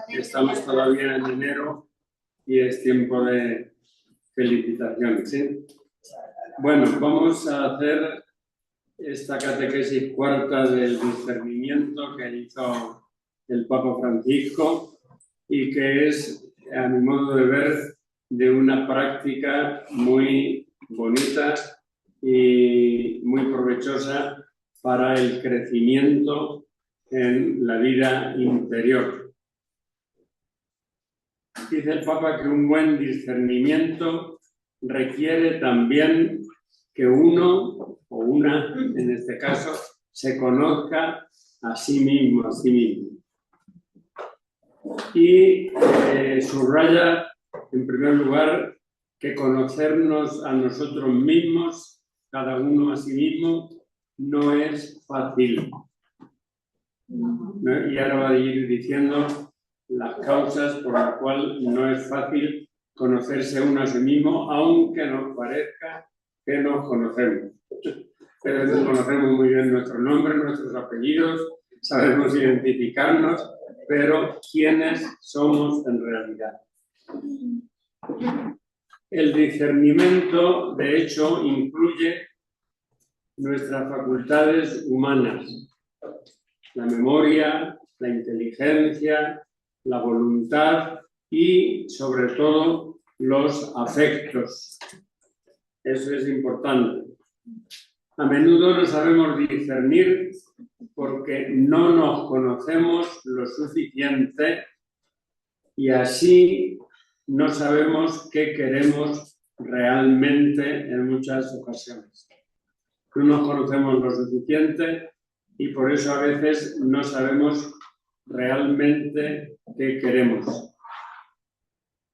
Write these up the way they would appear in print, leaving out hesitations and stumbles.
Estamos todavía en enero y es tiempo de felicitaciones, ¿sí? Bueno, vamos a hacer esta catequesis cuarta del discernimiento que hizo el Papa Francisco y que es, a mi modo de ver, de una práctica muy bonita y muy provechosa para el crecimiento en la vida interior. Dice el Papa que un buen discernimiento requiere también que uno o una, en este caso, se conozca a sí mismo, Y subraya, en primer lugar, que conocernos a nosotros mismos, cada uno a sí mismo, no es fácil. Y ahora va a ir diciendo las causas por las cuales no es fácil conocerse uno a sí mismo, aunque nos parezca que nos conocemos. Pero conocemos muy bien nuestros nombres, nuestros apellidos, sabemos identificarnos, pero ¿quiénes somos en realidad? El discernimiento, de hecho, incluye nuestras facultades humanas, la memoria, la inteligencia, la voluntad y, sobre todo, los afectos. Eso es importante. A menudo no sabemos discernir porque no nos conocemos lo suficiente y así no sabemos qué queremos realmente en muchas ocasiones. No nos conocemos lo suficiente y por eso a veces no sabemos realmente qué queremos.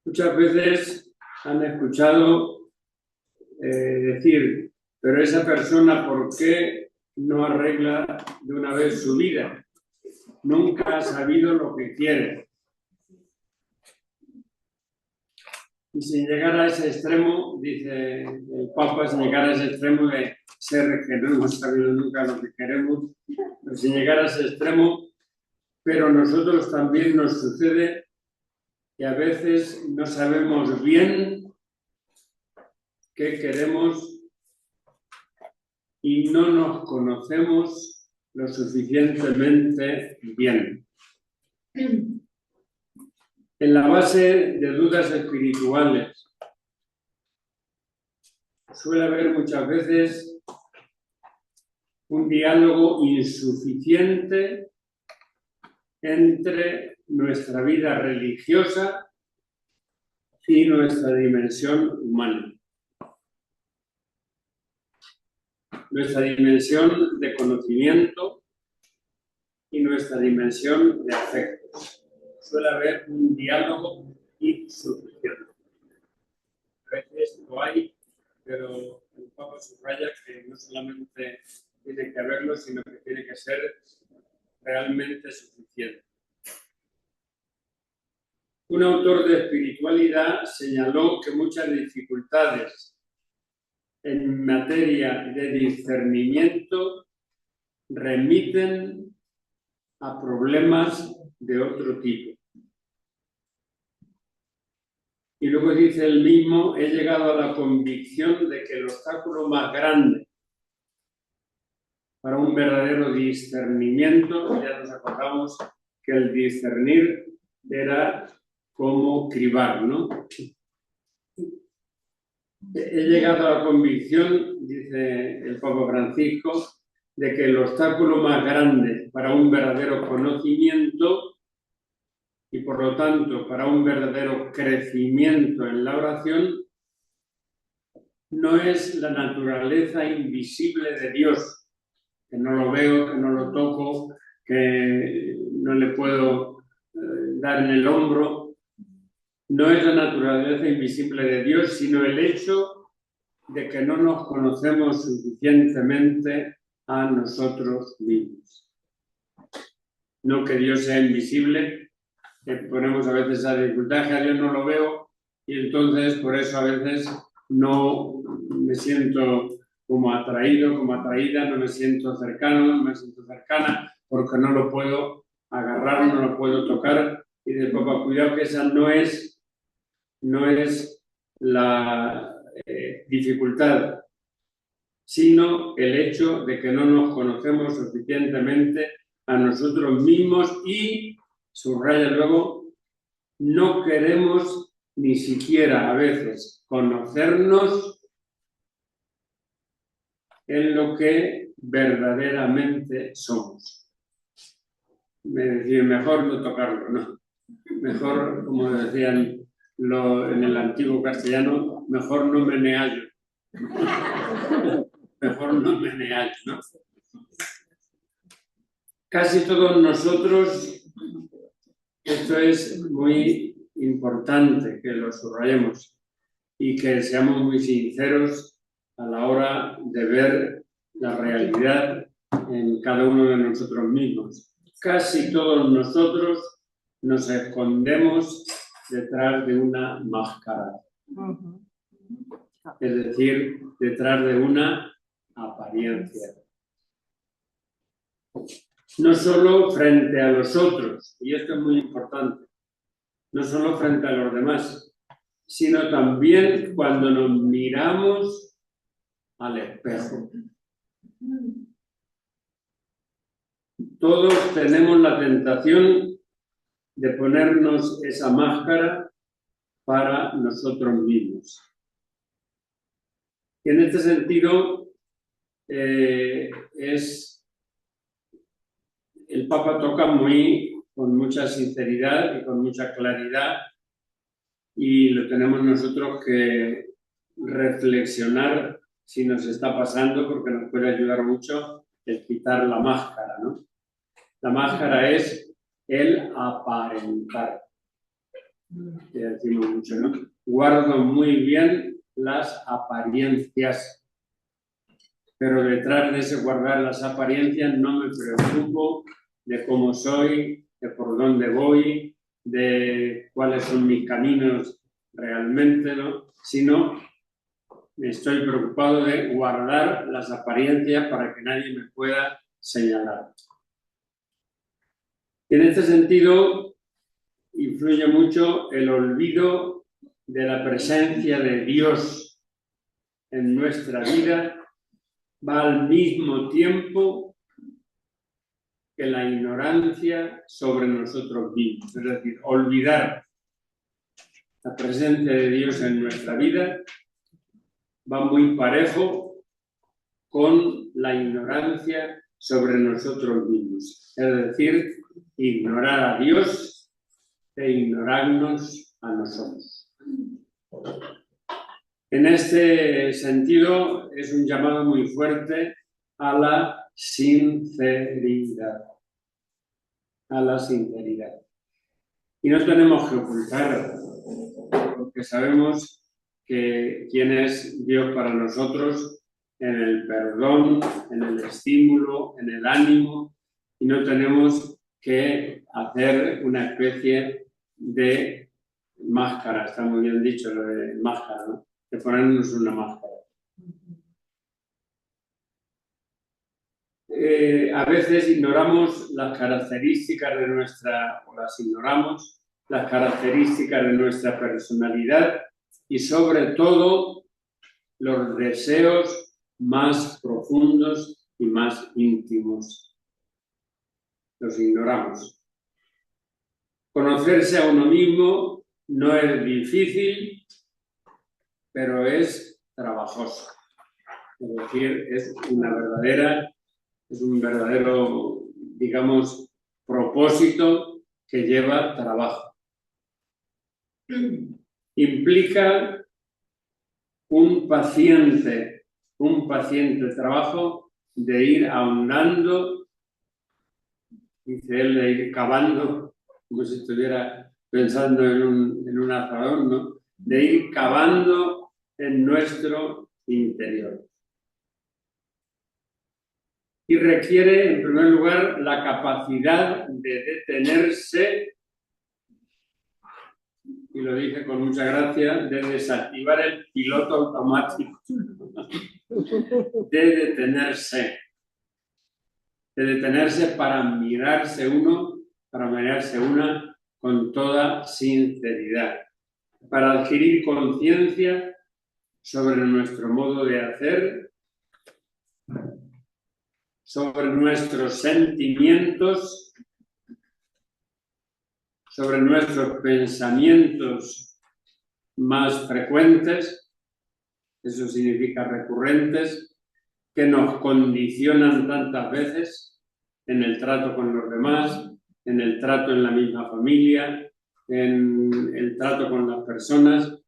Muchas veces han escuchado decir, pero esa persona, ¿por qué no arregla de una vez su vida? Nunca ha sabido lo que quiere. Y sin llegar a ese extremo, dice el Papa, sin llegar a ese extremo de ser que no hemos sabido nunca lo que queremos, pero sin llegar a ese extremo, pero nosotros también nos sucede que a veces no sabemos bien qué queremos y no nos conocemos lo suficientemente bien. En la base de dudas espirituales suele haber muchas veces un diálogo insuficiente entre nuestra vida religiosa y nuestra dimensión humana. Nuestra dimensión de conocimiento y nuestra dimensión de afectos. Suele haber un diálogo insuficiente. A veces lo hay, pero el Papa subraya que no solamente tiene que haberlo, sino que tiene que ser realmente suficiente. Un autor de espiritualidad señaló que muchas dificultades en materia de discernimiento remiten a problemas de otro tipo. Y luego dice él mismo, he llegado a la convicción de que el obstáculo más grande para un verdadero discernimiento, ya nos acordamos que el discernir era como cribar, ¿no? He llegado a la convicción, dice el Papa Francisco, de que el obstáculo más grande para un verdadero conocimiento y por lo tanto para un verdadero crecimiento en la oración no es la naturaleza invisible de Dios, que no lo veo, que no lo toco, que no le puedo dar en el hombro. No es la naturaleza invisible de Dios, sino el hecho de que no nos conocemos suficientemente a nosotros mismos. No que Dios sea invisible, que ponemos a veces esa dificultad, que a Dios no lo veo y entonces por eso a veces no me siento como atraído, como atraída, no me siento cercano, no me siento cercana porque no lo puedo agarrar, no lo puedo tocar. Y dice, papá, cuidado que esa no es la dificultad, sino el hecho de que no nos conocemos suficientemente a nosotros mismos y, subraya luego, no queremos ni siquiera a veces conocernos en lo que verdaderamente somos. Es decir, mejor no tocarlo, ¿no? Mejor, como decían en el antiguo castellano, mejor no meneallo. Mejor no meneallo, ¿no? Casi todos nosotros, esto es muy importante que lo subrayemos y que seamos muy sinceros a la hora de ver la realidad en cada uno de nosotros mismos. Casi todos nosotros nos escondemos detrás de una máscara. Es decir, detrás de una apariencia. No solo frente a los otros, y esto es muy importante, no solo frente a los demás, sino también cuando nos miramos al espejo. Todos tenemos la tentación de ponernos esa máscara para nosotros mismos. Y en este sentido, el Papa toca con mucha sinceridad y con mucha claridad, y lo tenemos nosotros que reflexionar si nos está pasando, porque nos puede ayudar mucho el quitar la máscara, ¿no? La máscara es el aparentar, que decimos mucho, ¿no? Guardo muy bien las apariencias, pero detrás de ese guardar las apariencias no me preocupo de cómo soy, de por dónde voy, de cuáles son mis caminos realmente, ¿no? Sino estoy preocupado de guardar las apariencias para que nadie me pueda señalar. En este sentido, influye mucho el olvido de la presencia de Dios en nuestra vida, va al mismo tiempo que la ignorancia sobre nosotros mismos. Es decir, olvidar la presencia de Dios en nuestra vida va muy parejo con la ignorancia sobre nosotros mismos. Es decir, ignorar a Dios e ignorarnos a nosotros. En este sentido, es un llamado muy fuerte a la sinceridad. A la sinceridad. Y no tenemos que ocultar, porque sabemos que quién es Dios para nosotros en el perdón, en el estímulo, en el ánimo, y no tenemos que hacer una especie de máscara. Está muy bien dicho lo de máscara, ¿no? De ponernos una máscara. A veces ignoramos las características de las características de nuestra personalidad y sobre todo los deseos más profundos y más íntimos. Los ignoramos. Conocerse a uno mismo no es difícil, pero es trabajoso. Es decir, es un verdadero, digamos, propósito que lleva trabajo. Implica un paciente trabajo de ir ahondando, dice él, de ir cavando, como si estuviera pensando en un asador, ¿no? De ir cavando en nuestro interior. Y requiere, en primer lugar, la capacidad de detenerse, y lo dice con mucha gracia, de desactivar el piloto automático, de detenerse para mirarse uno para mirarse una con toda sinceridad, para adquirir conciencia sobre nuestro modo de hacer, sobre nuestros sentimientos, sobre nuestros pensamientos más frecuentes, eso significa recurrentes, que nos condicionan tantas veces en el trato con los demás, en el trato en la misma familia, en el trato con las personas,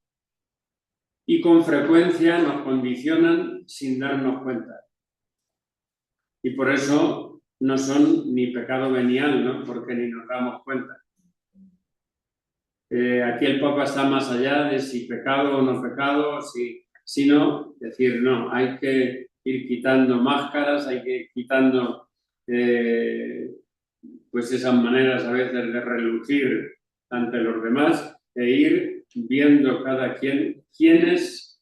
y con frecuencia nos condicionan sin darnos cuenta. Y por eso no son ni pecado venial, ¿no? Porque ni nos damos cuenta. Aquí el Papa está más allá de si pecado o no pecado, sino decir, no, hay que ir quitando máscaras, hay que ir quitando pues esas maneras a veces de relucir ante los demás e ir viendo cada quien quiénes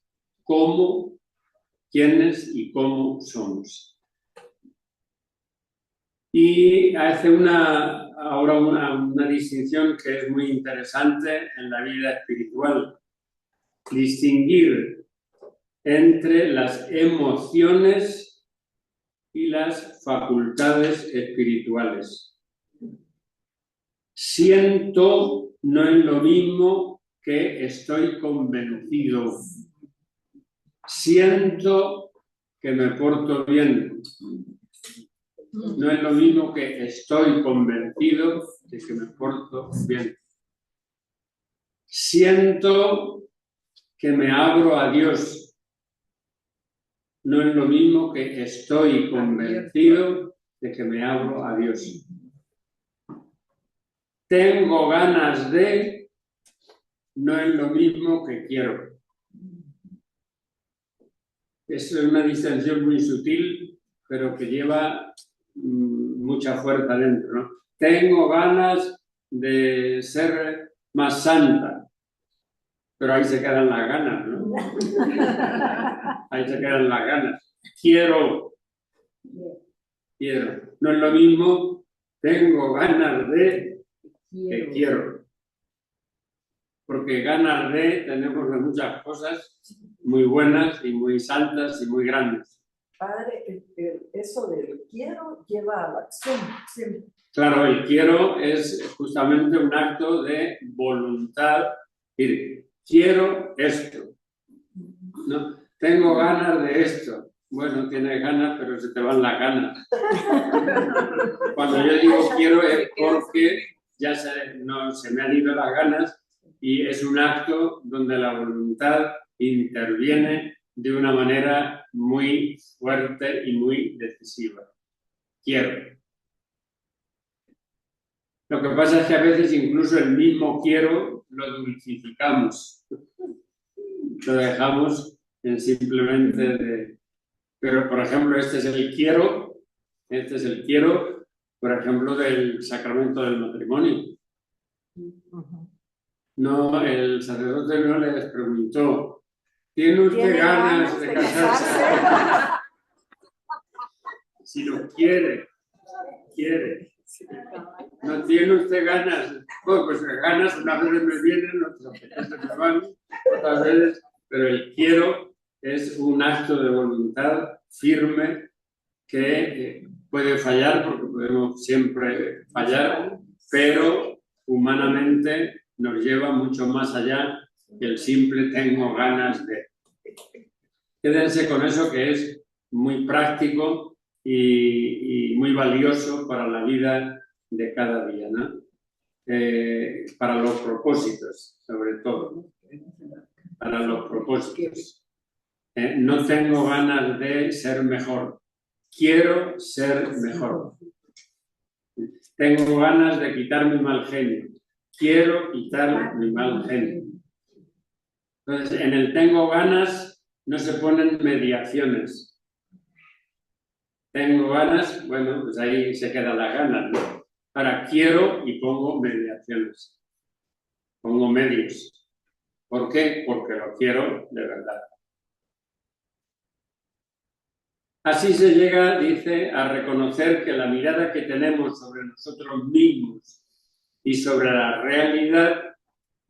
y cómo somos. Y hace ahora una distinción que es muy interesante en la vida espiritual. Distinguir entre las emociones y las facultades espirituales. Siento no es lo mismo que estoy convencido. Siento que me porto bien. No es lo mismo que estoy convencido de que me porto bien. Siento que me abro a Dios. No es lo mismo que estoy convencido de que me abro a Dios. Tengo ganas de, no es lo mismo que quiero. Es una distinción muy sutil, pero que lleva mucha fuerza dentro, ¿no? Tengo ganas de ser más santa, pero ahí se quedan las ganas, ¿no? Ahí se quedan las ganas. Quiero. No es lo mismo, tengo ganas de, que quiero. Porque ganas de tenemos de muchas cosas muy buenas y muy santas y muy grandes. Padre, eso del quiero lleva a la acción siempre. Claro, el quiero es justamente un acto de voluntad. Decir, quiero esto. ¿No? Tengo ganas de esto. Bueno, tienes ganas, pero se te van las ganas. Cuando yo digo quiero es porque ya se me han ido las ganas y es un acto donde la voluntad interviene de una manera muy fuerte y muy decisiva. Quiero. Lo que pasa es que a veces incluso el mismo quiero lo dulcificamos. Lo dejamos en simplemente de... Pero, por ejemplo, este es el quiero, por ejemplo, del sacramento del matrimonio. No, el sacerdote no les preguntó, ¿tiene usted ganas de casarse? Si lo quiere. ¿No tiene usted ganas? Bueno, pues ganas unas veces me vienen, otras veces me van, otras veces, pero el quiero es un acto de voluntad firme que puede fallar, porque podemos siempre fallar, pero humanamente nos lleva mucho más allá que el simple tengo ganas de. Quédense con eso que es muy práctico y muy valioso para la vida de cada día, ¿no? Para los propósitos, sobre todo. Para los propósitos. No tengo ganas de ser mejor. Quiero ser mejor. Tengo ganas de quitar mi mal genio. Quiero quitar mi mal genio. Entonces, en el tengo ganas no se ponen mediaciones. Tengo ganas, bueno, pues ahí se quedan las ganas, ¿no? Ahora quiero y pongo mediaciones. Pongo medios. ¿Por qué? Porque lo quiero de verdad. Así se llega, dice, a reconocer que la mirada que tenemos sobre nosotros mismos y sobre la realidad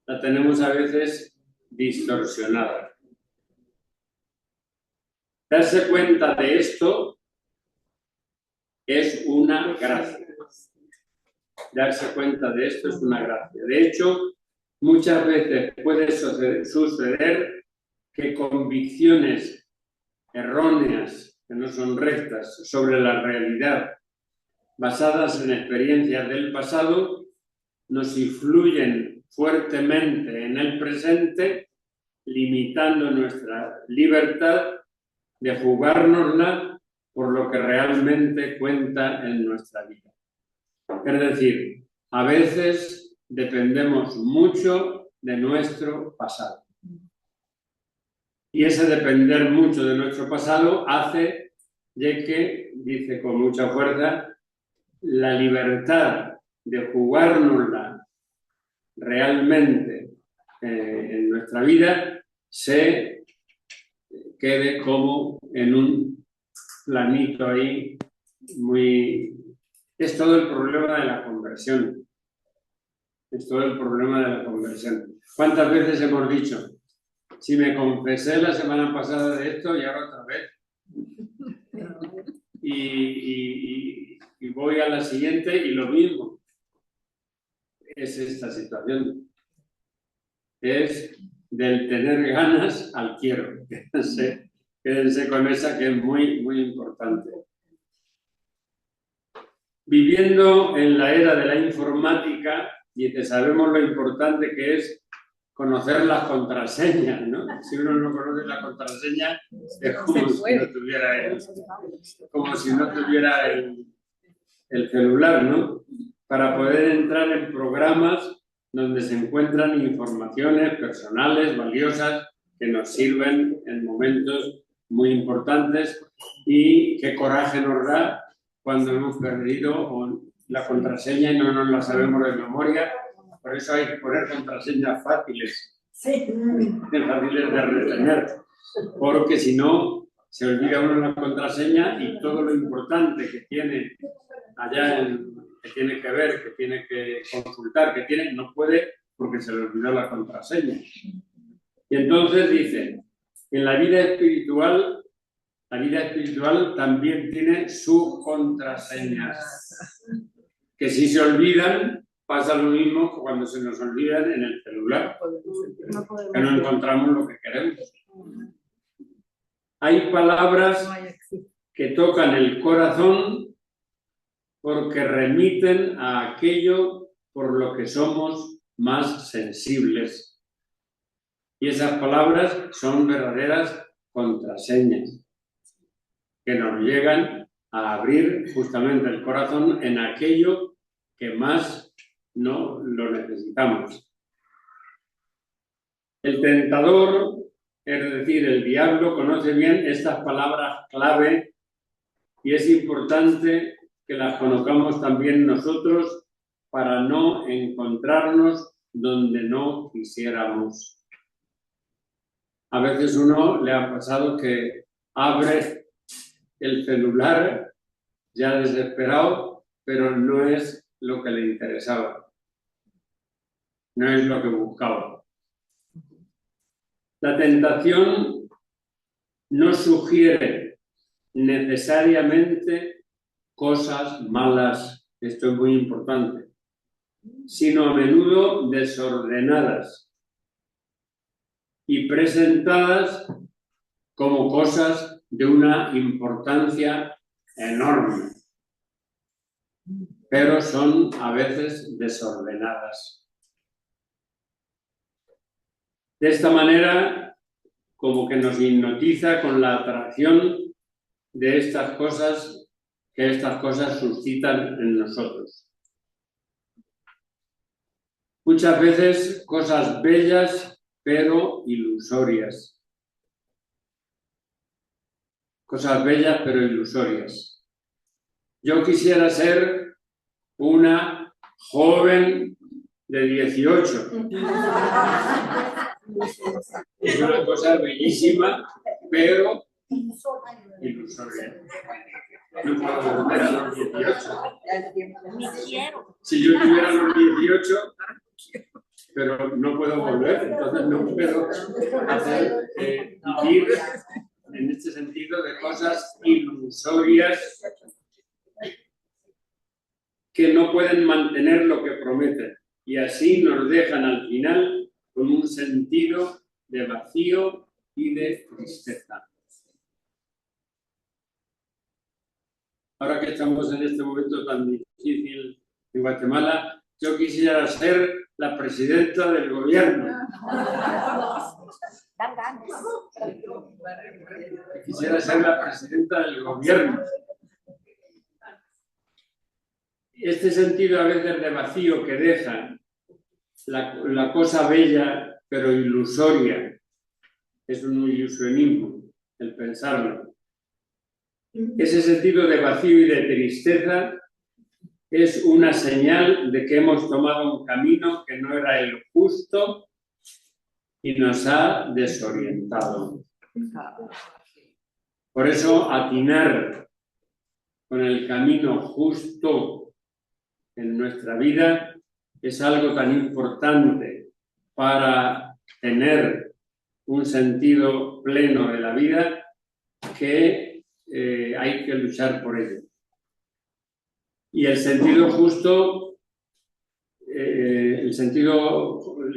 la tenemos a veces distorsionada. Darse cuenta de esto es una gracia. Darse cuenta de esto es una gracia. De hecho, muchas veces puede suceder que convicciones erróneas, que no son rectas, sobre la realidad, basadas en experiencias del pasado, nos influyen fuertemente en el presente, limitando nuestra libertad de jugárnosla por lo que realmente cuenta en nuestra vida. Es decir, a veces dependemos mucho de nuestro pasado. Y ese depender mucho de nuestro pasado hace de que, dice con mucha fuerza, la libertad de jugárnosla realmente en nuestra vida se quede como en un planito ahí muy... Es todo el problema de la conversión. Es todo el problema de la conversión. ¿Cuántas veces hemos dicho? Si me confesé la semana pasada de esto y ahora otra vez. Y voy a la siguiente y lo mismo. Es esta situación. Es del tener ganas al quiero. Quédense con esa que es muy, muy importante. Viviendo en la era de la informática, dice, sabemos lo importante que es conocer las contraseñas, ¿no? Si uno no conoce la contraseña, es como si no tuviera el celular, ¿no? Para poder entrar en programas donde se encuentran informaciones personales, valiosas, que nos sirven en momentos muy importantes, y qué coraje nos da cuando hemos perdido la contraseña y no nos la sabemos de memoria. Por eso hay que poner contraseñas fáciles, fáciles de retener, porque si no, se olvida uno la contraseña y todo lo importante que tiene allá, que tiene que ver, que tiene que consultar, que tiene, no puede porque se le olvidó la contraseña. Y entonces dice, en la vida espiritual también tiene sus contraseñas, que si se olvidan, pasa lo mismo que cuando se nos olvidan en el celular, que no encontramos lo que queremos. Hay palabras que tocan el corazón porque remiten a aquello por lo que somos más sensibles. Y esas palabras son verdaderas contraseñas que nos llegan a abrir justamente el corazón en aquello que más no lo necesitamos. El tentador, es decir, el diablo, conoce bien estas palabras clave y es importante que las conozcamos también nosotros para no encontrarnos donde no quisiéramos. A veces uno le ha pasado que abre el celular ya desesperado, pero no es lo que le interesaba. No es lo que buscaba. La tentación no sugiere necesariamente cosas malas, esto es muy importante, sino a menudo desordenadas y presentadas como cosas de una importancia enorme, pero son a veces desordenadas. De esta manera, como que nos hipnotiza con la atracción de estas cosas que estas cosas suscitan en nosotros. Muchas veces cosas bellas, pero ilusorias. Cosas bellas, pero ilusorias. Yo quisiera ser una joven de 18. Es una cosa bellísima, pero ilusoria. no puedo volver a los 18. Ni quiero. Si yo tuviera los 18, pero no puedo volver, entonces no puedo hacer vivir en este sentido de cosas ilusorias que no pueden mantener lo que prometen y así nos dejan al final con un sentido de vacío y de tristeza. Ahora que estamos en este momento tan difícil en Guatemala, yo quisiera ser la presidenta del gobierno. Dan ganas. Quisiera ser la presidenta del gobierno. Este sentido a veces de vacío que deja la cosa bella pero ilusoria, es un ilusionismo el pensarlo. Ese sentido de vacío y de tristeza es una señal de que hemos tomado un camino que no era el justo y nos ha desorientado. Por eso, atinar con el camino justo en nuestra vida es algo tan importante para tener un sentido pleno de la vida que hay que luchar por ello. Y el sentido justo, el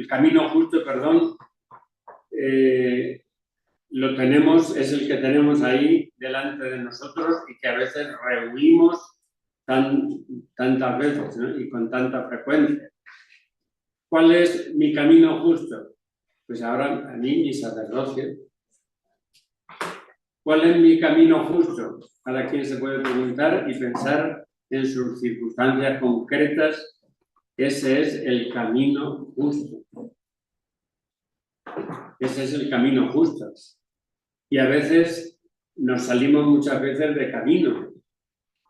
camino justo, lo tenemos, es el que tenemos ahí delante de nosotros y que a veces rehuimos tantas veces, ¿no? Y con tanta frecuencia. ¿Cuál es mi camino justo? Pues ahora a mí mi sacerdocio. ¿Cuál es mi camino justo? Cada quien se puede preguntar y pensar en sus circunstancias concretas. Ese es el camino justo. Ese es el camino justo. Y a veces nos salimos muchas veces de camino.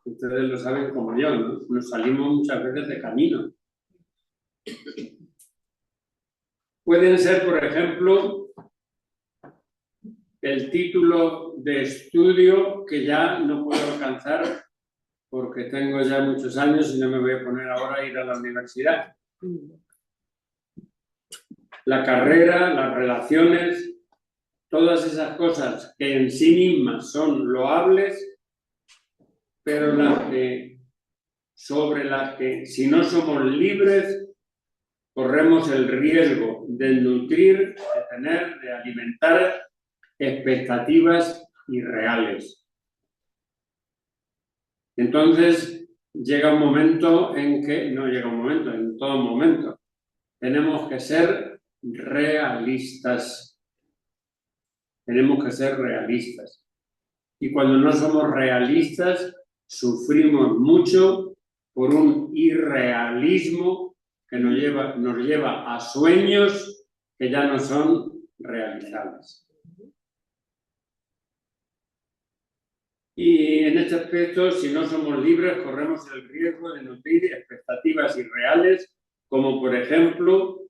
Ustedes lo saben como yo, ¿no? Nos salimos muchas veces de camino. Pueden ser, por ejemplo, el título de estudio que ya no puedo alcanzar porque tengo ya muchos años y no me voy a poner ahora a ir a la universidad. La carrera, las relaciones, todas esas cosas que en sí mismas son loables, pero sobre las que si no somos libres corremos el riesgo de nutrir, de tener, de alimentar expectativas irreales. Entonces llega un momento en que, no llega un momento, en todo momento, tenemos que ser realistas. Tenemos que ser realistas. Y cuando no somos realistas, sufrimos mucho por un irrealismo que nos lleva a sueños que ya no son realizables. Y en este aspecto, si no somos libres, corremos el riesgo de nutrir expectativas irreales, como por ejemplo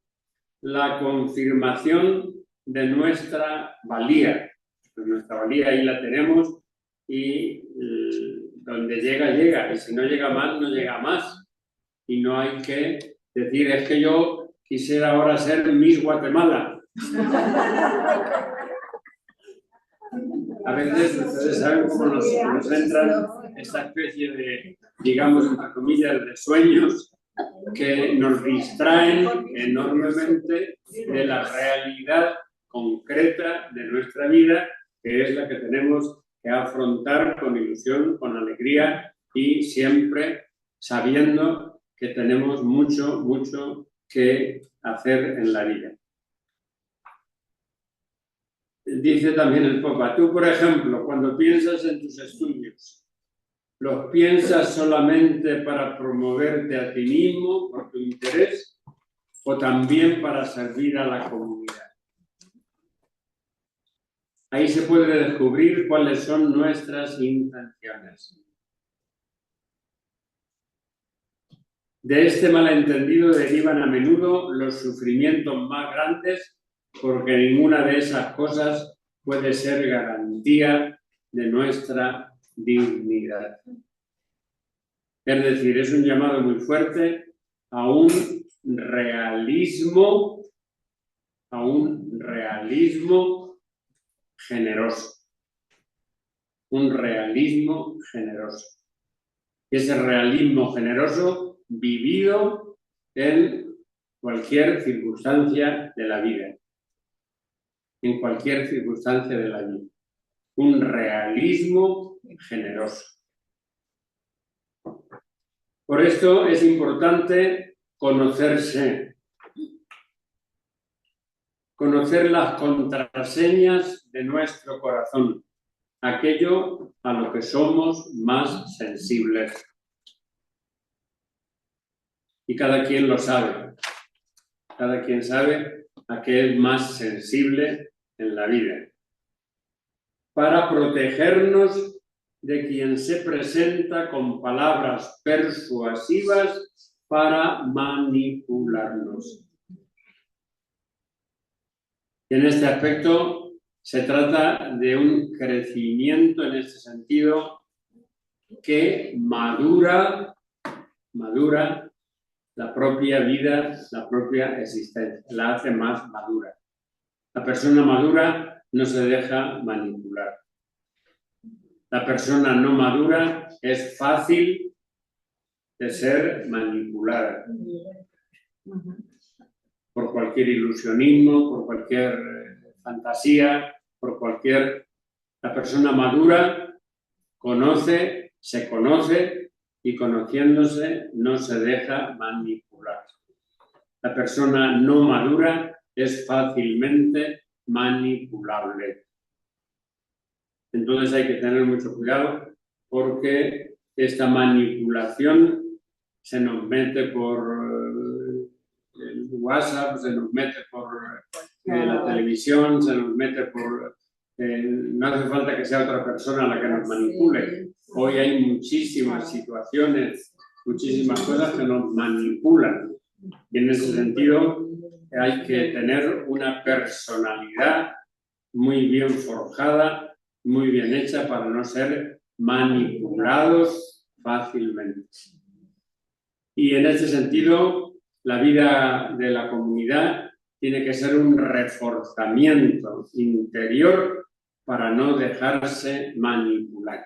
la confirmación de nuestra valía. Pues nuestra valía ahí la tenemos y donde llega, llega. Y si no llega más, no llega más. Y no hay que decir, es que yo quisiera ahora ser Miss Guatemala. A veces ustedes saben cómo nos entran esta especie de, digamos, entre comillas, de sueños que nos distraen enormemente de la realidad concreta de nuestra vida, que es la que tenemos que afrontar con ilusión, con alegría y siempre sabiendo que tenemos mucho, mucho que hacer en la vida. Dice también el Papa, tú, por ejemplo, cuando piensas en tus estudios, ¿los piensas solamente para promoverte a ti mismo, por tu interés, o también para servir a la comunidad? Ahí se puede descubrir cuáles son nuestras intenciones. De este malentendido derivan a menudo los sufrimientos más grandes, porque ninguna de esas cosas puede ser garantía de nuestra dignidad. Es decir, es un llamado muy fuerte a un realismo generoso. Un realismo generoso. Y ese realismo generoso vivido en cualquier circunstancia de la vida. En cualquier circunstancia de la vida. Un realismo generoso. Por esto es importante conocerse. Conocer las contraseñas de nuestro corazón. Aquello a lo que somos más sensibles. Y cada quien lo sabe. Cada quien sabe a qué es más sensible en la vida. Para protegernos de quien se presenta con palabras persuasivas para manipularnos. En este aspecto se trata de un crecimiento en este sentido que madura la propia vida, la propia existencia, la hace más madura. La persona madura no se deja manipular. La persona no madura es fácil de ser manipulada por cualquier ilusionismo, por cualquier fantasía, por cualquier... La persona madura se conoce y conociéndose no se deja manipular. La persona no madura es fácilmente manipulable. Entonces hay que tener mucho cuidado porque esta manipulación se nos mete por el WhatsApp, se nos mete por la televisión, se nos mete por... no hace falta que sea otra persona la que nos manipule. Hoy hay muchísimas situaciones, muchísimas cosas que nos manipulan. Y en ese sentido hay que tener una personalidad muy bien forjada, muy bien hecha para no ser manipulados fácilmente. Y en este sentido, la vida de la comunidad tiene que ser un reforzamiento interior para no dejarse manipular.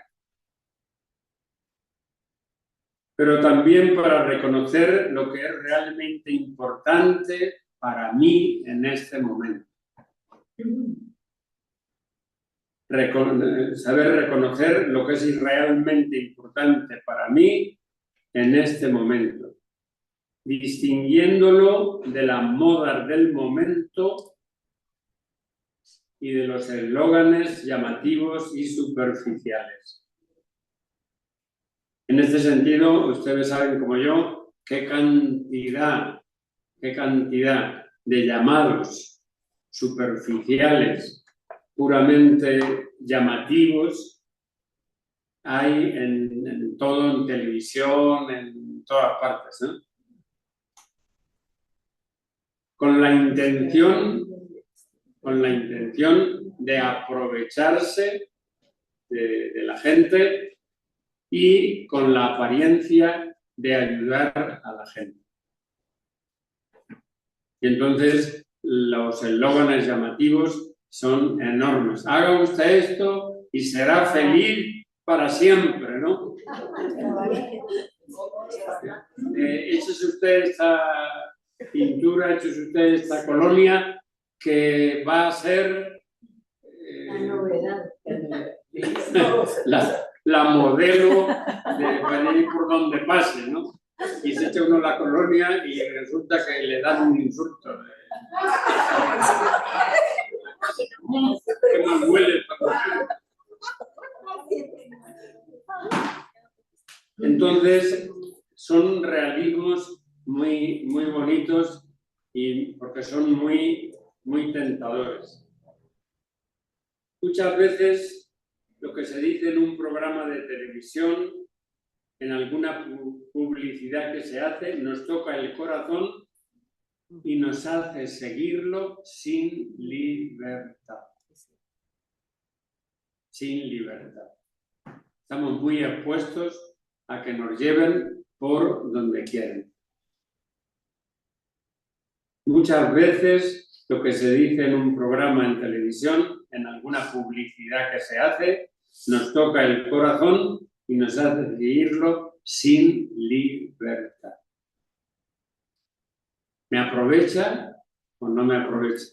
Pero también para reconocer lo que es realmente importante para mí en este momento. Saber reconocer lo que es realmente importante para mí en este momento, distinguiéndolo de las modas del momento y de los eslóganes llamativos y superficiales. En este sentido, ustedes saben como yo qué cantidad de llamados superficiales, puramente llamativos, hay en todo, en televisión, en todas partes, ¿no? Con la intención de aprovecharse de la gente y con la apariencia de ayudar a la gente. Y entonces los eslóganes llamativos son enormes. Haga usted esto y será feliz para siempre, ¿no? Échese usted esta pintura, échese usted esta colonia que va a ser la modelo de ir por donde pase, ¿no? Y se echa uno la colonia y resulta que le dan un insulto. ¿Qué más huele esta colonia? Entonces, son realismos muy, muy bonitos y porque son muy, muy tentadores. Muchas veces lo que se dice en un programa de televisión, en alguna publicidad que se hace, nos toca el corazón y nos hace seguirlo sin libertad. Sin libertad. Estamos muy expuestos a que nos lleven por donde quieren. Muchas veces lo que se dice en un programa en televisión, en alguna publicidad que se hace, nos toca el corazón y nos hace seguirlo sin libertad. ¿Me aprovecha o no me aprovecha?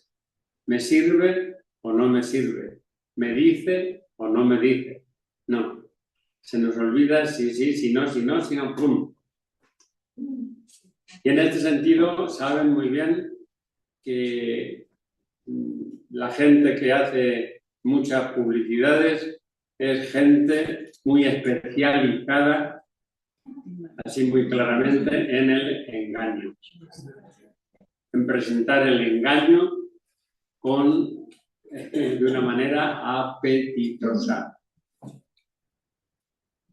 ¿Me sirve o no me sirve? ¿Me dice o no me dice? No. Se nos olvida si sí, si no, ¡pum! Y en este sentido saben muy bien que la gente que hace muchas publicidades es gente muy especializada, así muy claramente, en el engaño. En presentar el engaño de una manera apetitosa.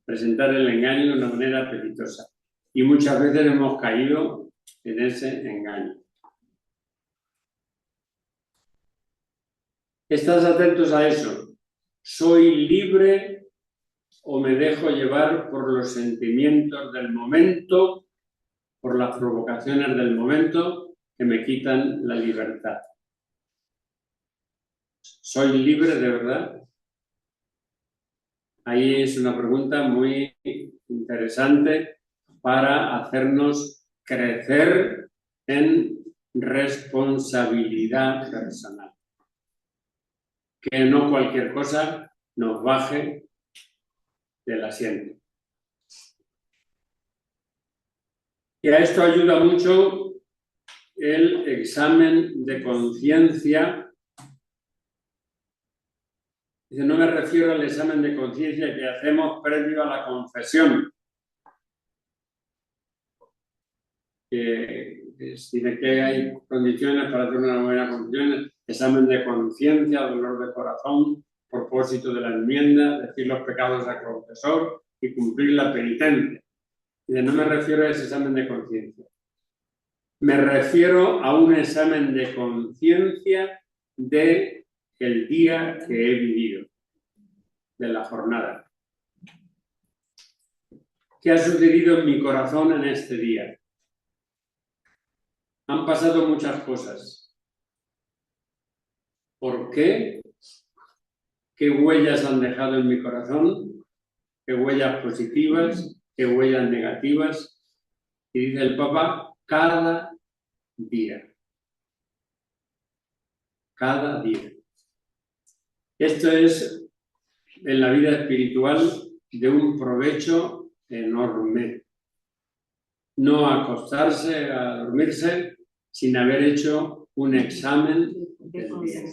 Presentar el engaño de una manera apetitosa. Y muchas veces hemos caído en ese engaño. ¿Estás atentos a eso? ¿Soy libre o me dejo llevar por los sentimientos del momento, por las provocaciones del momento que me quitan la libertad? ¿Soy libre de verdad? Ahí es una pregunta muy interesante para hacernos crecer en responsabilidad personal. Que no cualquier cosa nos baje del asiento. Y a esto ayuda mucho el examen de conciencia. No me refiero al examen de conciencia que hacemos previo a la confesión. Dice que hay condiciones para hacer una buena confesión: examen de conciencia, dolor de corazón, propósito de la enmienda, decir los pecados al confesor y cumplir la penitencia. Dice, no me refiero a ese examen de conciencia. Me refiero a un examen de conciencia del día que he vivido, de la jornada. ¿Qué ha sucedido en mi corazón en este día? Han pasado muchas cosas. ¿Por qué? ¿Qué huellas han dejado en mi corazón? ¿Qué huellas positivas? ¿Qué huellas negativas? Y dice el Papa, cada día. Cada día. Esto es, en la vida espiritual, de un provecho enorme. No acostarse a dormirse sin haber hecho un examen del día.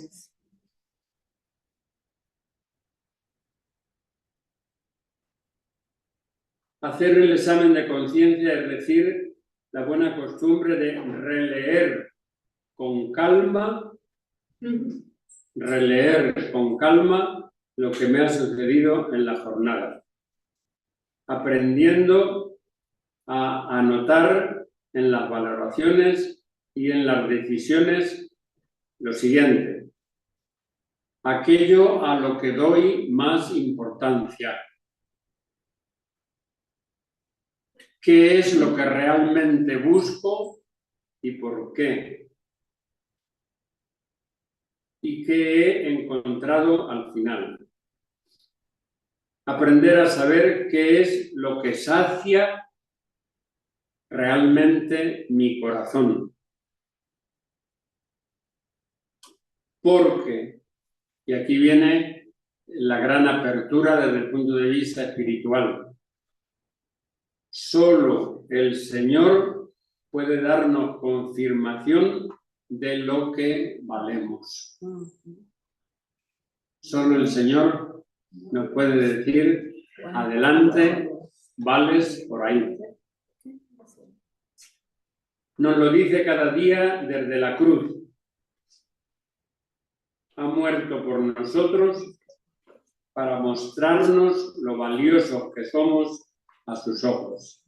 Hacer el examen de conciencia es decir, la buena costumbre de releer con calma lo que me ha sucedido en la jornada, aprendiendo a anotar en las valoraciones y en las decisiones lo siguiente: aquello a lo que doy más importancia. ¿Qué es lo que realmente busco y por qué? ¿Y qué he encontrado al final? Aprender a saber qué es lo que sacia realmente mi corazón. Porque, y aquí viene la gran apertura desde el punto de vista espiritual, solo el Señor puede darnos confirmación de lo que valemos. Solo el Señor nos puede decir, adelante, vales por ahí. Nos lo dice cada día desde la cruz. Ha muerto por nosotros para mostrarnos lo valiosos que somos a sus ojos.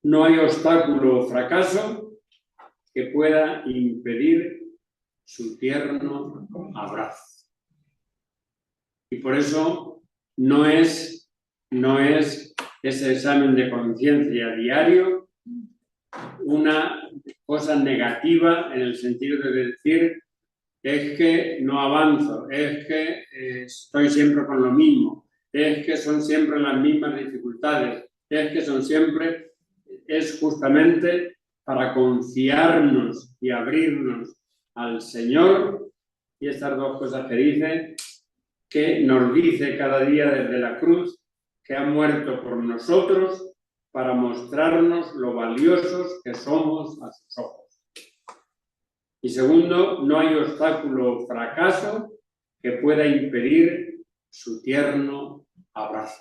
No hay obstáculo o fracaso que pueda impedir su tierno abrazo. Y por eso no es ese examen de conciencia diario una cosa negativa en el sentido de decir es que no avanzo, es que estoy siempre con lo mismo, es que son siempre las mismas dificultades, es que son siempre, es justamente para confiarnos y abrirnos al Señor, y estas dos cosas que dice, que nos dice cada día desde la cruz que ha muerto por nosotros para mostrarnos lo valiosos que somos a sus ojos. Y segundo, no hay obstáculo o fracaso que pueda impedir su tierno abrazo.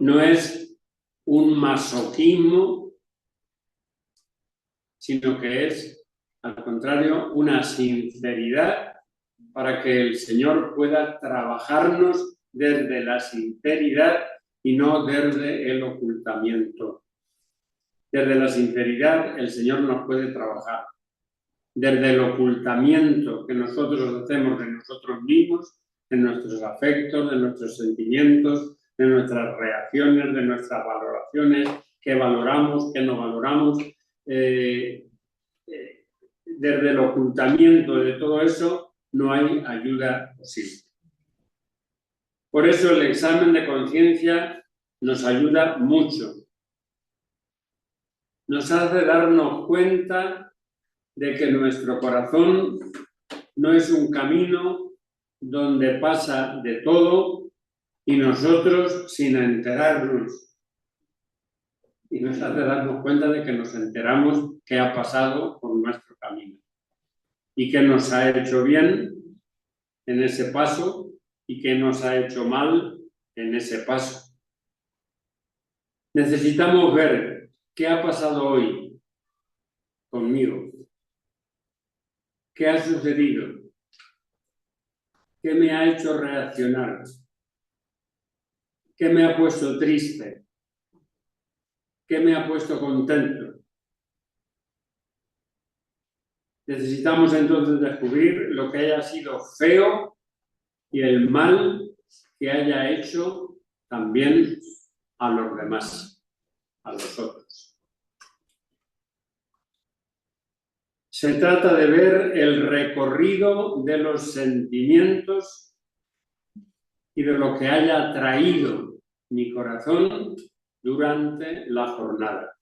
No es un masoquismo, sino que es, al contrario, una sinceridad para que el Señor pueda trabajarnos desde la sinceridad y no desde el ocultamiento. Desde la sinceridad el Señor nos puede trabajar. Desde el ocultamiento que nosotros hacemos de nosotros mismos, de nuestros afectos, de nuestros sentimientos, de nuestras reacciones, de nuestras valoraciones, qué valoramos, qué no valoramos. Desde el ocultamiento de todo eso no hay ayuda posible. Por eso el examen de conciencia nos ayuda mucho. Nos hace darnos cuenta de que nuestro corazón no es un camino donde pasa de todo y nosotros sin enterarnos. Y nos hace darnos cuenta de que nos enteramos qué ha pasado por nuestro camino y qué nos ha hecho bien en ese paso y qué nos ha hecho mal en ese paso. Necesitamos ver qué ha pasado hoy conmigo. ¿Qué ha sucedido? ¿Qué me ha hecho reaccionar? ¿Qué me ha puesto triste? ¿Qué me ha puesto contento? Necesitamos entonces descubrir lo que haya sido feo y el mal que haya hecho también a los demás, a los otros. Se trata de ver el recorrido de los sentimientos y de lo que haya traído mi corazón durante la jornada.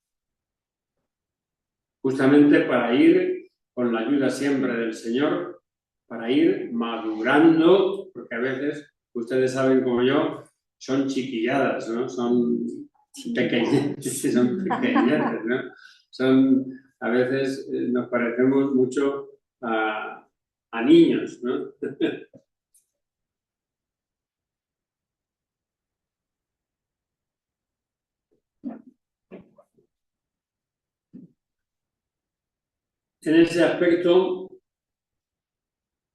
Justamente para ir, con la ayuda siempre del Señor, para ir madurando, porque a veces, ustedes saben como yo, son chiquilladas, ¿no? Son pequeñeces, ¿no? A veces nos parecemos mucho a niños, ¿no? En ese aspecto,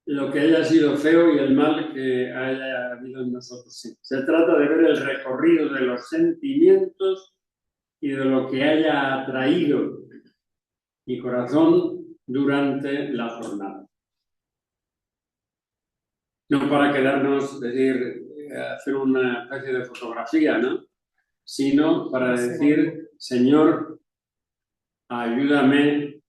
lo que haya sido feo y el mal que haya habido en nosotros. Sí. Se trata de ver el recorrido de los sentimientos y de lo que haya atraído mi corazón durante la jornada. No para quedarnos, decir, hacer una especie de fotografía, ¿no? Sino para decir, Señor, ayúdame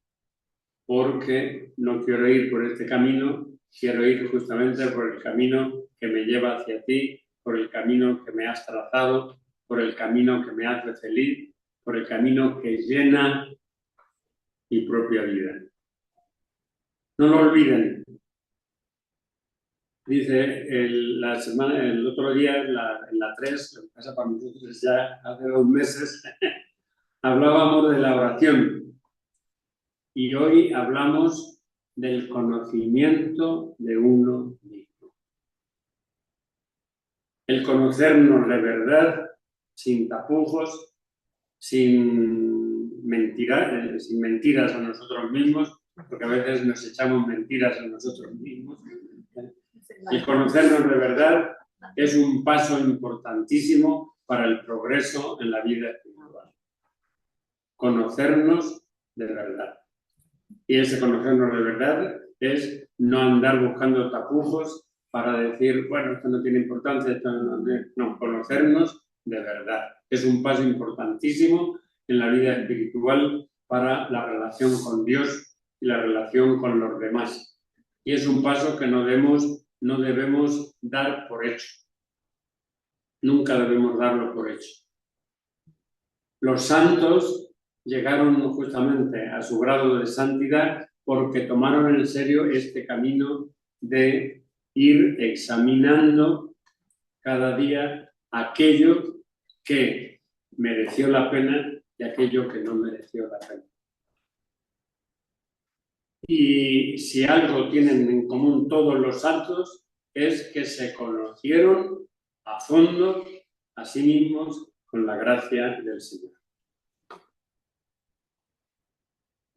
porque no quiero ir por este camino, quiero ir justamente por el camino que me lleva hacia ti, por el camino que me has trazado, por el camino que me hace feliz, por el camino que llena mi propia vida. No lo olviden. Dice el otro día en la 3, lo que pasa para nosotros ya hace 2 meses, hablábamos de la oración y hoy hablamos del conocimiento de uno mismo. El conocernos de verdad, sin tapujos, sin mentiras a nosotros mismos, porque a veces nos echamos mentiras a nosotros mismos. El conocernos de verdad es un paso importantísimo para el progreso en la vida espiritual. Conocernos de verdad. Y ese conocernos de verdad es no andar buscando tapujos para decir, bueno, esto no tiene importancia, esto no, conocernos de verdad. Es un paso importantísimo en la vida espiritual para la relación con Dios y la relación con los demás. Y es un paso que no debemos dar por hecho. Nunca debemos darlo por hecho. Los santos llegaron justamente a su grado de santidad porque tomaron en serio este camino de ir examinando cada día aquello que mereció la pena y aquello que no mereció la pena. Y si algo tienen en común todos los santos es que se conocieron a fondo a sí mismos con la gracia del Señor.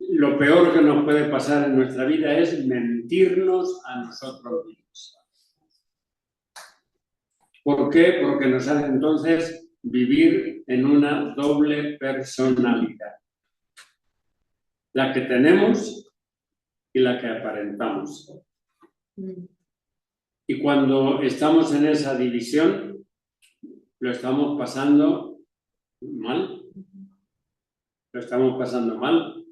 Lo peor que nos puede pasar en nuestra vida es mentirnos a nosotros mismos. ¿Por qué? Porque nos hace entonces vivir en una doble personalidad. La que tenemos y la que aparentamos. Y cuando estamos en esa división, lo estamos pasando mal. Lo estamos pasando mal.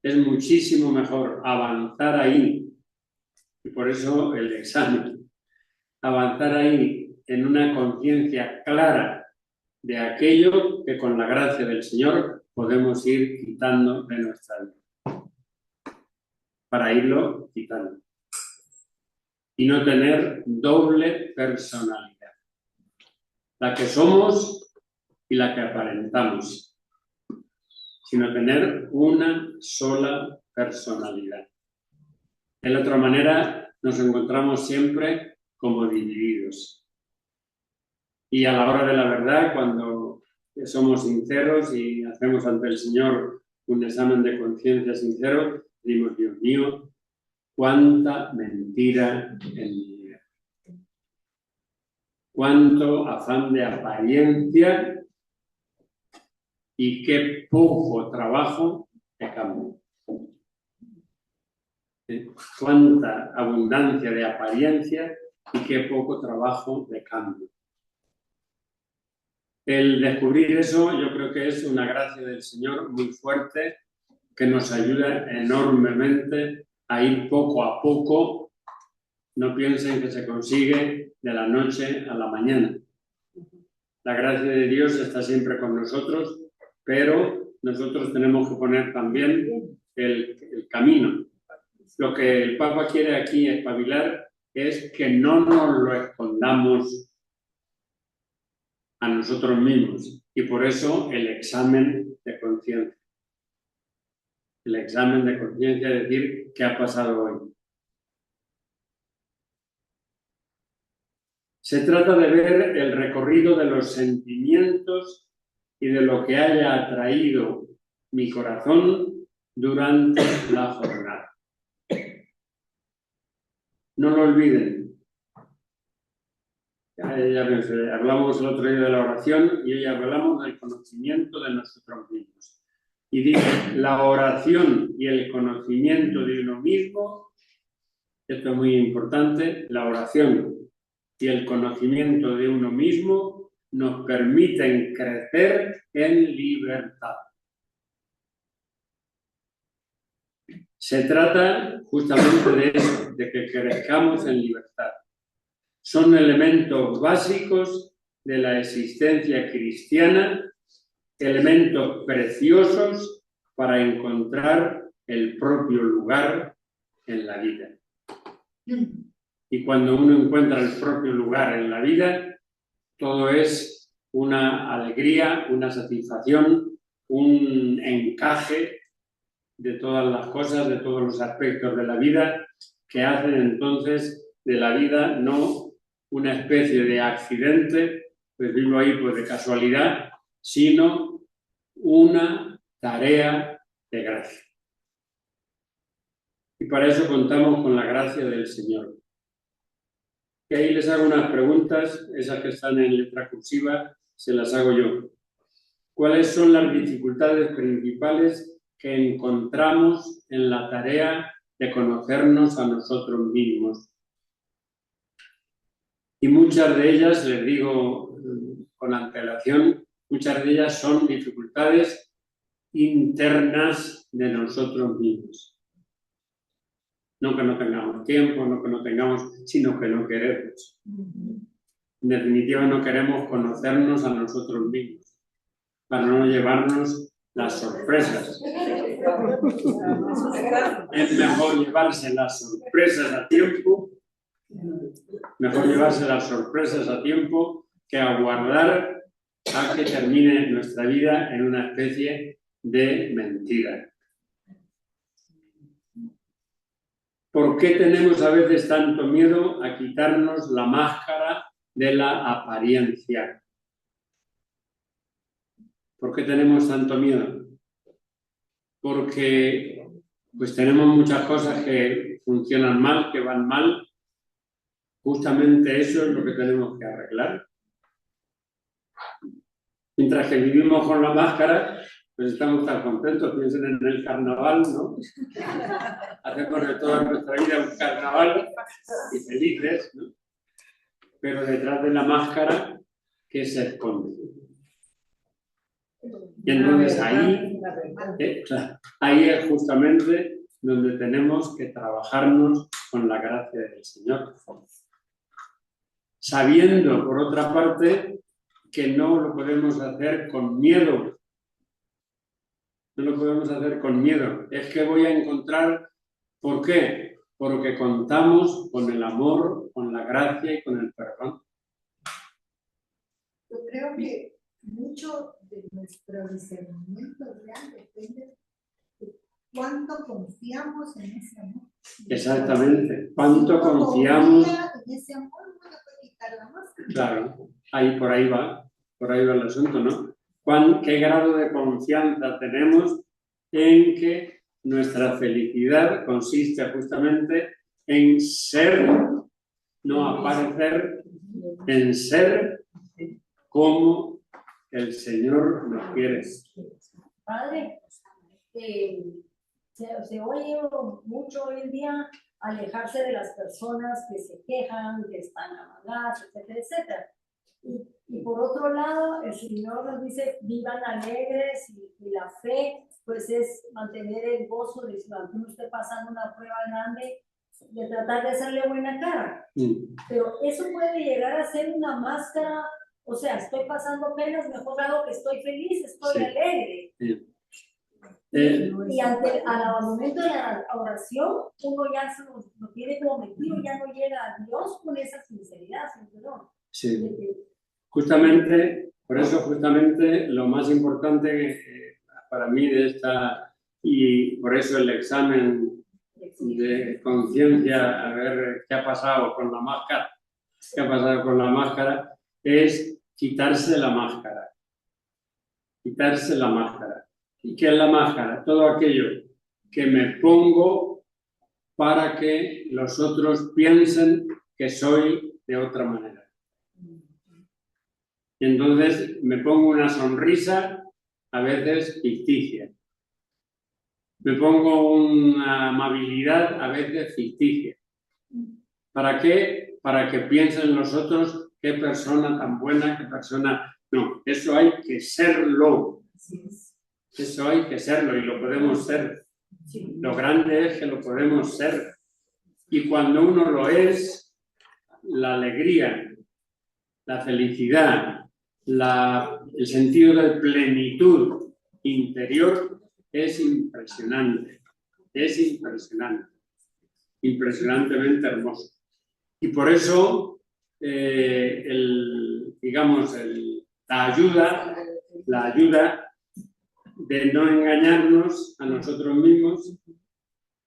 Es muchísimo mejor avanzar ahí, y por eso el examen, avanzar ahí en una conciencia clara de aquello que con la gracia del Señor podemos ir quitando de nuestra vida. Para irlo quitando. Y no tener doble personalidad. La que somos y la que aparentamos. Sino tener una sola personalidad. De la otra manera, nos encontramos siempre como divididos. Y a la hora de la verdad, cuando somos sinceros y hacemos ante el Señor un examen de conciencia sincero, decimos, Dios mío, cuánta mentira en mi vida. Cuánto afán de apariencia y qué poco trabajo de cambio. Cuánta abundancia de apariencia y qué poco trabajo de cambio. El descubrir eso yo creo que es una gracia del Señor muy fuerte que nos ayuda enormemente a ir poco a poco. No piensen que se consigue de la noche a la mañana. La gracia de Dios está siempre con nosotros, pero nosotros tenemos que poner también el camino. Lo que el Papa quiere aquí espabilar es que no nos lo escondamos a nosotros mismos. Y por eso el examen de conciencia. El examen de conciencia, es decir, ¿qué ha pasado hoy? Se trata de ver el recorrido de los sentimientos y de lo que haya atraído mi corazón durante la jornada. No lo olviden. Ya pensé, hablamos el otro día de la oración y hoy hablamos del conocimiento de nosotros mismos. Y dice, la oración y el conocimiento de uno mismo, esto es muy importante, la oración y el conocimiento de uno mismo nos permiten crecer en libertad. Se trata justamente de eso, de que crezcamos en libertad. Son elementos básicos de la existencia cristiana, elementos preciosos para encontrar el propio lugar en la vida. Y cuando uno encuentra el propio lugar en la vida, todo es una alegría, una satisfacción, un encaje de todas las cosas, de todos los aspectos de la vida, que hacen entonces de la vida no una especie de accidente, pues vivo ahí pues de casualidad, sino una tarea de gracia. Y para eso contamos con la gracia del Señor. Y ahí les hago unas preguntas, esas que están en letra cursiva, se las hago yo. ¿Cuáles son las dificultades principales que encontramos en la tarea de conocernos a nosotros mismos? Y muchas de ellas, les digo con antelación, muchas de ellas son dificultades internas de nosotros mismos. No que no tengamos tiempo, no que no tengamos, sino que no queremos. En definitiva, no queremos conocernos a nosotros mismos para no llevarnos las sorpresas. Es mejor llevarse las sorpresas a tiempo, que aguardar a que termine nuestra vida en una especie de mentira. ¿Por qué tenemos a veces tanto miedo a quitarnos la máscara de la apariencia? ¿Por qué tenemos tanto miedo? Porque pues tenemos muchas cosas que funcionan mal, que van mal. Justamente eso es lo que tenemos que arreglar. Mientras que vivimos con la máscara, pues estamos tan contentos. Piensen en el carnaval, ¿no? Hacemos de toda nuestra vida un carnaval y felices, ¿no? Pero detrás de la máscara, ¿qué se esconde? Y entonces ahí es justamente donde tenemos que trabajarnos con la gracia del Señor. Sabiendo, por otra parte, que no lo podemos hacer con miedo. No lo podemos hacer con miedo. Es que voy a encontrar, ¿por qué? Porque contamos con el amor, con la gracia y con el perdón. Yo creo que mucho de nuestro discernimiento real depende de cuánto confiamos en ese amor. Exactamente. ¿Cuánto confiamos? En ese amor no le puede quitar la máscara. Claro, por ahí va el asunto, ¿no? ¿Qué grado de confianza tenemos en que nuestra felicidad consiste justamente en ser, no aparecer, en ser como el Señor nos quiere? Padre, se oye mucho hoy en día alejarse de las personas que se quejan, que están amargadas, etcétera, etcétera. Y por otro lado, el Señor nos dice, vivan alegres, y la fe, pues es mantener el gozo de cuando uno esté pasando una prueba grande, de tratar de hacerle buena cara. Pero eso puede llegar a ser una máscara, o sea, estoy pasando penas, mejor hago que estoy feliz, estoy alegre. Y al momento de la oración, uno ya lo tiene como metido, ya no llega a Dios con esa sinceridad, ¿no? Sí. Justamente, por eso justamente lo más importante para mí de esta, y por eso el examen de conciencia, a ver qué ha pasado con la máscara, es quitarse la máscara. Quitarse la máscara. ¿Y qué es la máscara? Todo aquello que me pongo para que los otros piensen que soy de otra manera. Y entonces me pongo una sonrisa, a veces ficticia. Me pongo una amabilidad, a veces ficticia. ¿Para qué? Para que piensen los otros qué persona tan buena, qué persona... No, eso hay que serlo. Eso hay que serlo y lo podemos ser. Lo grande es que lo podemos ser. Y cuando uno lo es, la alegría, la felicidad, el sentido de plenitud interior es impresionante. Es impresionante. Impresionantemente hermoso. Y por eso, la ayuda de no engañarnos a nosotros mismos,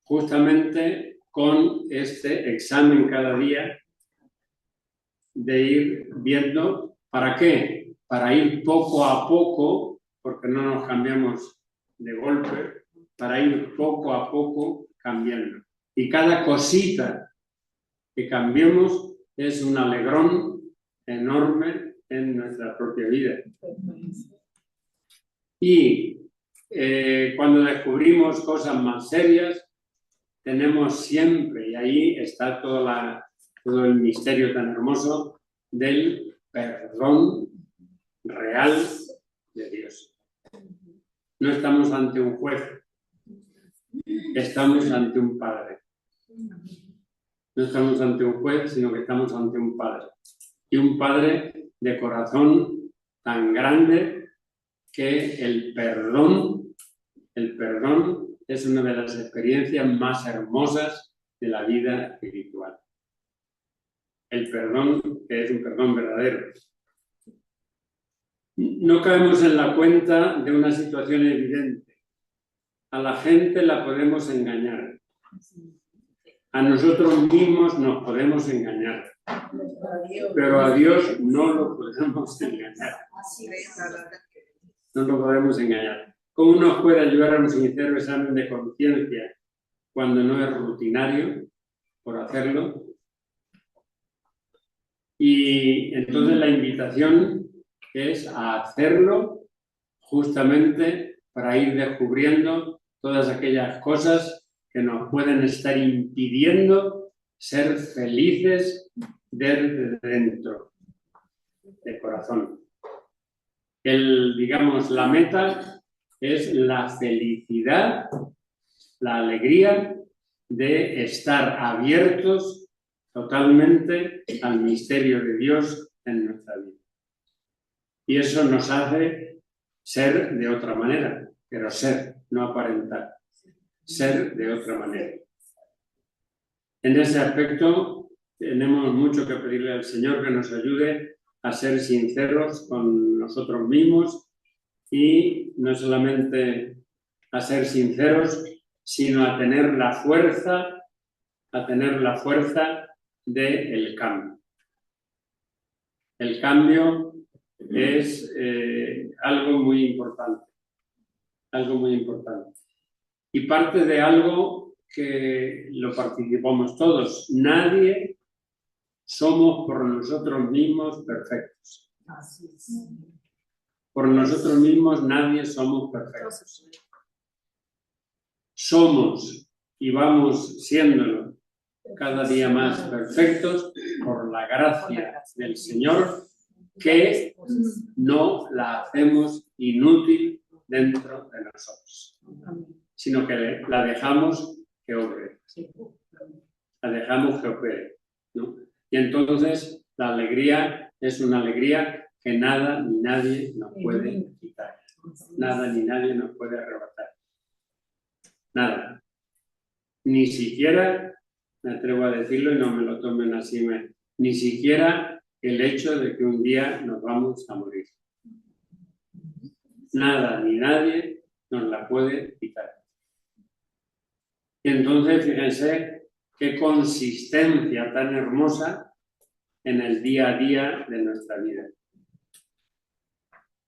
justamente con este examen cada día, de ir viendo, ¿para qué? Para ir poco a poco, porque no nos cambiamos de golpe, para ir poco a poco cambiando. Y cada cosita que cambiemos es un alegrón enorme en nuestra propia vida. Y cuando descubrimos cosas más serias, tenemos siempre, y ahí está todo el misterio tan hermoso, del perdón real de Dios. No estamos ante un juez, estamos ante un padre. No estamos ante un juez, sino que estamos ante un padre. Y un padre de corazón tan grande que el perdón es una de las experiencias más hermosas de la vida espiritual. El perdón, que es un perdón verdadero. No caemos en la cuenta de una situación evidente. A la gente la podemos engañar. A nosotros mismos nos podemos engañar. Pero a Dios no lo podemos engañar. No lo podemos engañar. ¿Cómo nos puede ayudar a un sincero examen de conciencia cuando no es rutinario por hacerlo? Y entonces la invitación es a hacerlo justamente para ir descubriendo todas aquellas cosas que nos pueden estar impidiendo ser felices desde dentro, de corazón. Digamos, la meta es la felicidad, la alegría de estar abiertos totalmente al misterio de Dios en nuestra vida. Y eso nos hace ser de otra manera, pero ser, no aparentar, ser de otra manera. En ese aspecto tenemos mucho que pedirle al Señor que nos ayude a ser sinceros con nosotros mismos y no solamente a ser sinceros, sino a tener la fuerza del cambio. El cambio es algo muy importante, y parte de algo que lo participamos todos. Nadie somos por nosotros mismos perfectos. Por nosotros mismos nadie somos perfectos. Somos y vamos siéndolo cada día más perfectos por la gracia del Señor, que no la hacemos inútil dentro de nosotros, sino que la dejamos que obre. La dejamos que opere, ¿no? Y entonces la alegría es una alegría que nada ni nadie nos puede quitar. Nada ni nadie nos puede arrebatar. Nada. Ni siquiera, me atrevo a decirlo y no me lo tomen así, ni siquiera el hecho de que un día nos vamos a morir. Nada ni nadie nos la puede quitar. Y entonces, fíjense qué consistencia tan hermosa en el día a día de nuestra vida.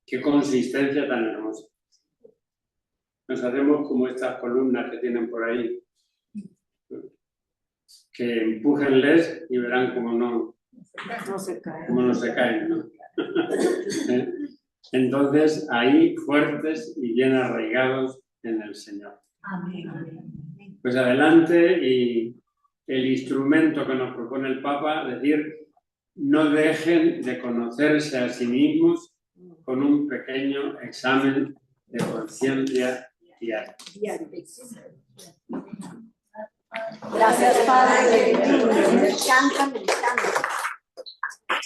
Qué consistencia tan hermosa. Nos hacemos como estas columnas que tienen por ahí, que empújenles y verán cómo no se caen, ¿no? Entonces, ahí fuertes y bien arraigados en el Señor. Amén. Pues adelante, y el instrumento que nos propone el Papa, es decir, no dejen de conocerse a sí mismos con un pequeño examen de conciencia diario. Gracias, Padre. Me encanta meditando.